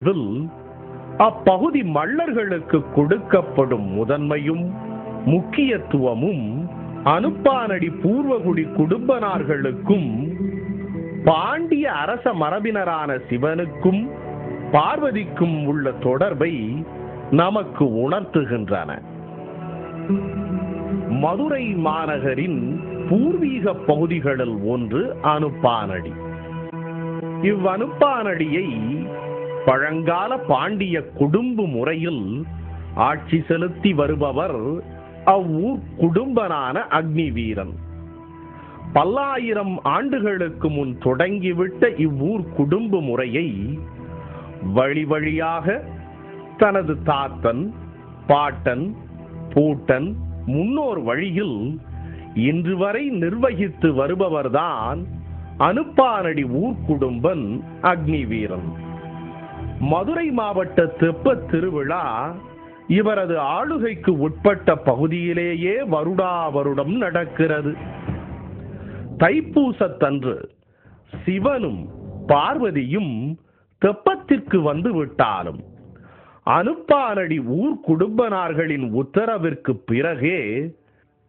Will அப்பகுதி மல்லர்களுக்கு கொடுக்கப்படும் முதன்மையும் முக்கியத்துவமும் அனுப்பானடி பூர்வகுடி குடும்பனார்களுக்கும் பாண்டிய அரச மரபினரான சிவனுக்கும் பார்வதிக்கும் உள்ள தொடர்பை நமக்கு உணர்த்துகின்றன. மதுரை மாநகரின் பூர்வீக பகுதிகளில் ஒன்று அனுப்பானடி. இவ்வனுப்பானடியை பழங்கால பாண்டிய குடும்ப முறையில் ஆட்சி செலுத்தி வருபவர் அவ்வூர் குடும்பனான அக்னிவீரன். பல்லாயிரம் ஆண்டுகளுக்கு முன் தொடங்கிவிட்ட இவ்வூர் குடும்ப முறையை வழி வழியாக தனது தாத்தன், பாட்டன், பூட்டன், முன்னோர் வழியில் இன்று வரை நிர்வகித்து வருபவர்தான் அனுப்பானடி ஊர்க்குடும்பன் அக்னிவீரன். மதுரை மாவட்ட தெப்பத் திருவிழா இவரது ஆளுகைக்கு உட்பட்ட பகுதியிலேயே வருடா வருடம் நடக்கிறது. தைப்பூசத்தன்று சிவனும் பார்வதியும் தெப்பத்திற்கு வந்து விட்டாலும் அனுப்பானடி ஊர் குடும்பனார்களின் உத்தரவிற்கு பிறகே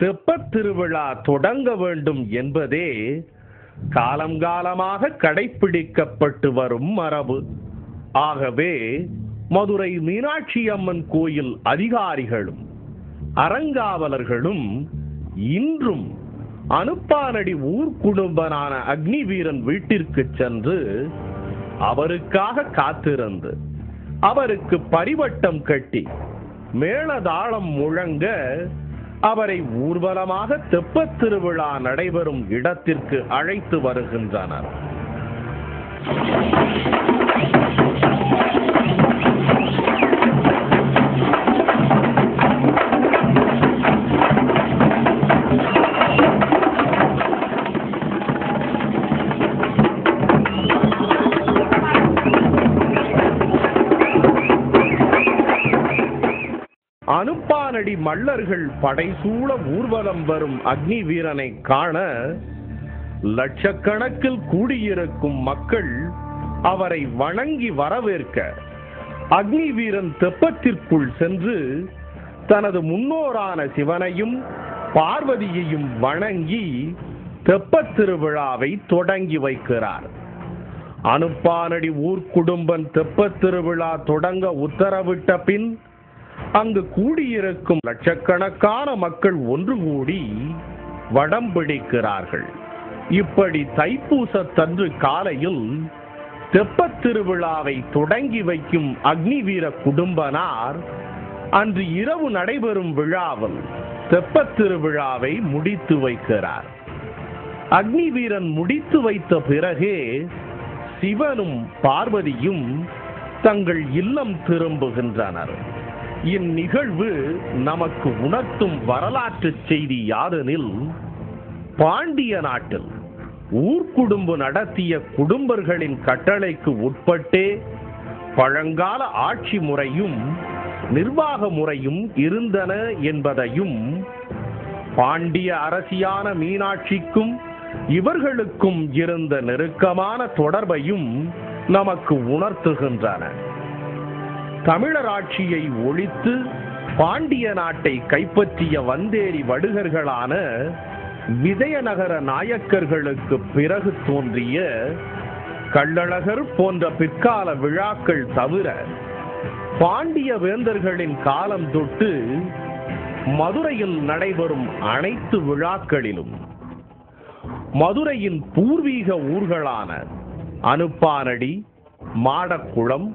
தெப்பத் திருவிழா தொடங்க வேண்டும் என்பதே காலங்காலமாக கடைபிடிக்கப்பட்டு வரும் மரபு. ஆகவே மதுரை மீனாட்சி அம்மன் கோயில் அதிகாரிகளும் அறங்காவலர்களும் இன்றும் அனுப்பானடி ஊர் குடும்பனான அக்னிவீரன் வீட்டிற்கு சென்று அவருக்காக காத்திருந்து அவருக்கு பரிவட்டம் கட்டி மேளதாளம் முழங்க அவரை ஊர்வலமாக தெப்பத் திருவிழா நடைபெறும் இடத்திற்கு அழைத்து வருகின்றனர். அனுப்பானடி மல்லர்கள் படைசூழ ஊர்வலம் வரும் அக்னிவீரனை காண லட்சக்கணக்கில் கூடியிருக்கும் மக்கள் அவரை வணங்கி வரவேற்க அக்னிவீரன் தெப்பத்திற்குள் சென்று தனது முன்னோரான சிவனையும் பார்வதியையும் வணங்கி தெப்பத் திருவிழாவை தொடங்கி வைக்கிறார். அனுப்பானடி ஊர்க்குடும்பன் தெப்பத் திருவிழா தொடங்க உத்தரவிட்ட பின் அங்கு கூடியிருக்கும் லட்சக்கணக்கான மக்கள் ஒன்று கூடி வடம் பிடிக்கிறார்கள். இப்படி தைப்பூசத்தன்று காலையில் தெப்பத் திருவிழாவை தொடங்கி வைக்கும் அக்னிவீர குடும்பனார் அன்று இரவு நடைபெறும் விழாவில் தெப்பத் திருவிழாவை முடித்து வைக்கிறார். அக்னிவீரன் முடித்து வைத்த பிறகே சிவனும் பார்வதியும் தங்கள் இல்லம் திரும்புகின்றனர். இந்நிகழ்வு நமக்கு உணர்த்தும் வரலாற்று செய்தி யாதெனில், பாண்டிய நாட்டில் ஊர்க்குடும்பு நடத்திய குடும்பர்களின் கட்டளைக்கு உட்பட்டே பழங்கால ஆட்சி முறையும் நிர்வாக முறையும் இருந்தன என்பதையும் பாண்டிய அரசியான மீனாட்சிக்கும் இவர்களுக்கும் இருந்த நெருக்கமான தொடர்பையும் நமக்கு உணர்த்துகின்றன. தமிழர் ஆட்சியை ஒழித்து பாண்டிய நாட்டை கைப்பற்றிய வந்தேரி வடுகர்களான விஜயநகர நாயக்கர்களுக்கு பிறகு தோன்றிய கள்ளழகர் போன்ற பிற்கால விழாக்கள் தவிர பாண்டிய வேந்தர்களின் காலம் தொட்டு மதுரையில் நடைபெறும் அனைத்து விழாக்களிலும் மதுரையின் பூர்வீக ஊர்களான அனுப்பானடி, மாடக்குளம்,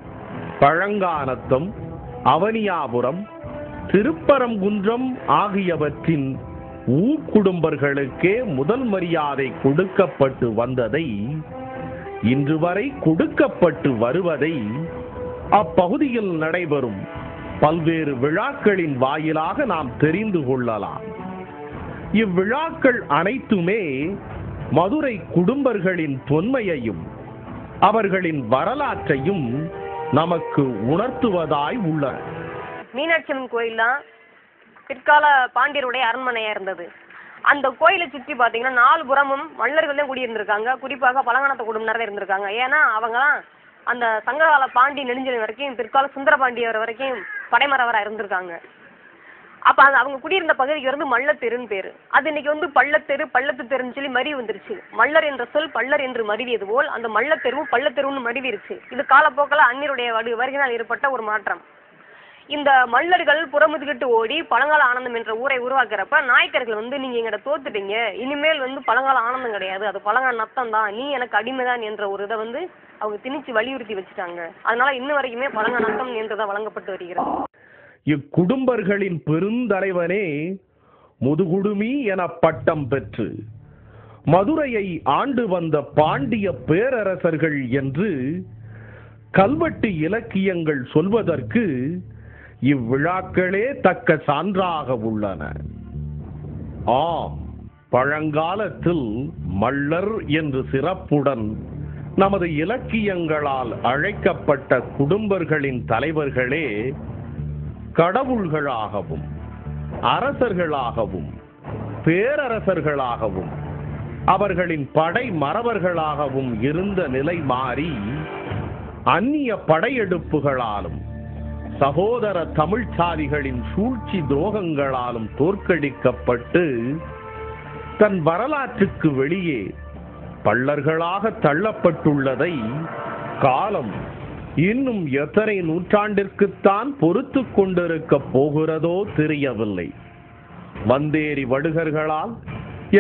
பழங்கானத்தம், அவனியாபுரம், திருப்பரங்குன்றம் ஆகியவற்றின் ஊர்க்குடும்பர்களுக்கே முதல் மரியாதை கொடுக்கப்பட்டு வந்ததை, இன்று வரை கொடுக்கப்பட்டு வருவதை அப்பகுதியில் நடைபெறும் பல்வேறு விழாக்களின் வாயிலாக நாம் தெரிந்து கொள்ளலாம். இவ்விழாக்கள் அனைத்துமே மதுரை குடும்பர்களின் தொன்மையையும் அவர்களின் வரலாற்றையும் நமக்கு உணர்த்துவதாய் உள்ளன. மீனாட்சி அம்மன் கோயில்லாம் பிற்கால பாண்டியருடைய அரண்மனையா இருந்தது. அந்த கோயிலை சுற்றி பார்த்தீங்கன்னா 4 புறமும் மல்லர்கள் தான் குடியிருந்திருக்காங்க. குறிப்பாக பழங்கானத்து குடும்பத்தினர் தான் இருந்திருக்காங்க. ஏன்னா அவங்கலாம் அந்த சங்ககால பாண்டி நெடுஞ்செழியன் வரைக்கும் பிற்கால சுந்தரபாண்டியர் வரைக்கும் படைமறவரா இருந்திருக்காங்க. அப்ப அவங்க குடியிருந்த பகுதிக்கு வந்து மல்லத்தெருன்னு பேரு. அது இன்னைக்கு வந்து பள்ளத்தெரு பள்ளத்து தெருன்னு சொல்லி மருவி வந்துருச்சு. மல்லர் என்ற சொல் பல்லர் என்று மருவியது போல் அந்த மல்லத்தெருவும் பள்ளத்தெருன்னு மருவிருச்சு. இது காலப்போக்கில் அந்நியருடைய வருகையினால் ஏற்பட்ட ஒரு மாற்றம். இந்த மல்லர்கள் புறமுதுகிட்டு ஓடி பழங்கால ஆனந்தம் என்ற ஊரை உருவாக்குறப்ப நாயக்கர்கள் வந்து நீங்க எங்கிட்ட தோத்துட்டீங்க, இனிமேல் வந்து பழங்கால ஆனந்தம் கிடையாது, அது பழங்கால நத்தம் தான், நீ எனக்கு அடிமைதான் என்ற ஒரு இதை வந்து அவங்க திணிச்சு வலியுறுத்தி வச்சுட்டாங்க. அதனால இன்ன வரைக்குமே பழங்கால நத்தம் என்றுதான் வழங்கப்பட்டு வருகிறது. இக்குடும்பர்களின் பெருந்தலைவனே முதுகுடுமி என பட்டம் பெற்று மதுரையை ஆண்டு வந்த பாண்டிய பேரரசர்கள் என்று கல்வெட்டு இலக்கியங்கள் சொல்வதற்கு இவ்விழாக்களே தக்க சான்றாக உள்ளன. ஆம், பழங்காலத்தில் மல்லர் என்று சிறப்புடன் நமது இலக்கியங்களால் அழைக்கப்பட்ட குடும்பர்களின் தலைவர்களே கடவுள்களாகவும் அரசர்களாகவும் பேரரசர்களாகவும் அவர்களின் படை மறவர்களாகவும் இருந்த நிலை மாறி அந்நிய படையெடுப்புகளாலும் சகோதர தமிழ் சாதிகளின் சூழ்ச்சி துரோகங்களாலும் தோற்கடிக்கப்பட்டு தன் வரலாற்றுக்கு வெளியே பள்ளர்களாக தள்ளப்பட்டுள்ளதை காலம் இன்னும் எத்தனை நூற்றாண்டிற்குத்தான் பொறுத்து கொண்டிருக்க போகிறதோ தெரியவில்லை. வந்தேரி வடுகர்களால்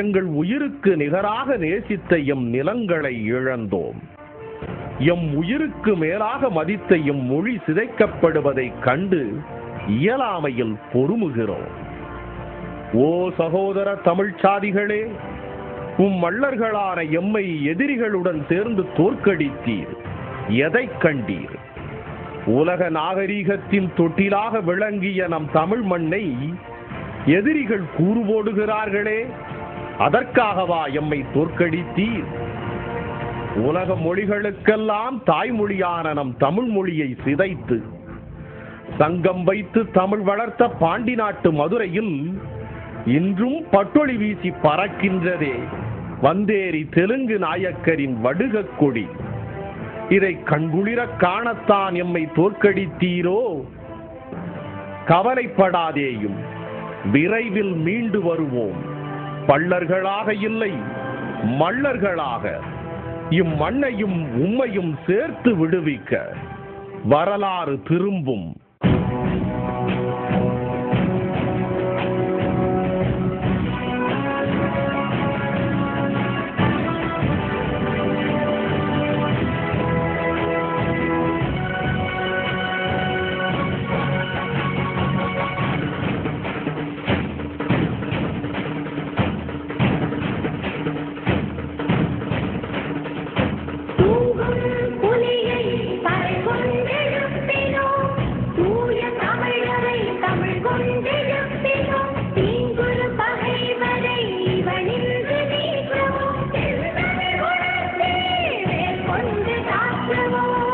எங்கள் உயிருக்கு நிகராக நேசித்த எம் நிலங்களை இழந்தோம். எம் உயிருக்கு மேலாக மதித்த எம் மொழி சிதைக்கப்படுவதை கண்டு இயலாமையில் பொறுமுகிறோம். ஓ சகோதர தமிழ் சாதிகளே, மல்லர்களான எம்மை எதிரிகளுடன் சேர்ந்து தோற்கடித்தீர். எதை கண்டீர்? உலக நாகரீகத்தின் தொட்டிலாக விளங்கிய நம் தமிழ் மண்ணை எதிரிகள் கூறு போடுகிறார்களே, அதற்காகவா எம்மை தோற்கடித்தீர்? உலக மொழிகளுக்கெல்லாம் தாய்மொழியான நம் தமிழ் மொழியை சிதைத்து சங்கம் வைத்து தமிழ் வளர்த்த பாண்டி நாட்டு மதுரையில் இன்றும் பட்டொளி வீசி பறக்கின்றதே வந்தேரி தெலுங்கு நாயக்கரின் வடுக கொடி. இதை கண்குளிர காணத்தான் எம்மை தோற்கடித்தீரோ? கவலைப்படாதேயும், விரைவில் மீண்டு வருவோம். பள்ளர்களாக இல்லை, மல்லர்களாக இம்மண்ணையும் உம்மையும் சேர்த்து விடுவிக்க வரலாறு திரும்பும். Bravo!